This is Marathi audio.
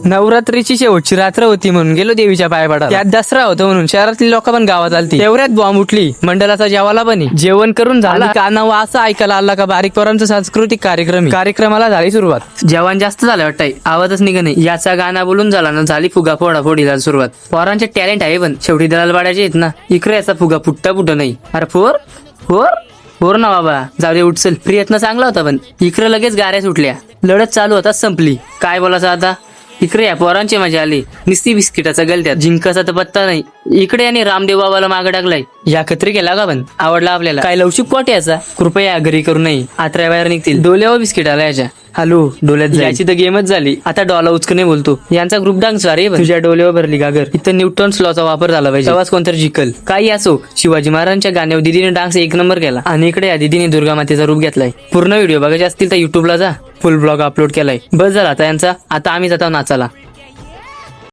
नवरात्रीची शेवटची रात्र होती म्हणून गेलो देवीच्या पाया पडायला. त्यात दसरा होता म्हणून शहरातली लोक पण गावात आलती. तेवढ्यात बॉम्ब उठली. मंडळाचा जेवाला पण आहे. जेवण करून झाला. कानावर असं ऐकायला आला का बारीक पोरांचा सांस्कृतिक कार्यक्रमाला झाली सुरुवात. जेवण जास्त झालं वाटतंय. आवाजच निघ नाही. याचा गाणं बोलून झाला ना झाली फुगा फोडीला सुरुवात. पोरांचे टॅलेंट आहे पण शेवटी दलाल पाडायचे आहेत ना. इकडे याचा फुगा फुटता नाही. अरे फोर ना बाबा जाऊ दे उठसल. प्रयत्न चांगला होता पण इकडे लगेच गाऱ्या सुटल्या. लढत चालू होता संपली. काय बोलायचं आता. इकडे या पोरांची मजा आली. निस्ती बिस्किटाचा गलत्यात जिंकाचा तर पत्ता नाही. इकडे आणि रामदेव बाबाला मागे टाकलाय. या खत्री केला का पण आवडला आपल्याला. काय लवचिक पोट याचा. कृपया घरी करू नये. आत्र्या बाहेर निघतील. डोल्यावर बिस्किट आला याच्या. हॅलो डोल्यात याची तर गेमच झाली. आता डॉला उचकणे बोलतो. यांचा ग्रुप डान्स अरे तुझ्या डोल्यावर भरली गागर. इथं न्यूटन्स लॉचा वापर झाला पाहिजे. तेव्हाच कोणतरी जिकल. काही असो शिवाजी महाराजांच्या गाण्यावर दिदीने डान्स 1 नंबर केला. आणि इकडे या दिदीने दुर्गा मातेचा रूप घेतलाय. पूर्ण व्हिडिओ बघायचे असतील तर युट्यूबला जा. फुल ब्लॉग अपलोड केलाय. बस झाला आता यांचा. आता आम्ही जातो नाचाला.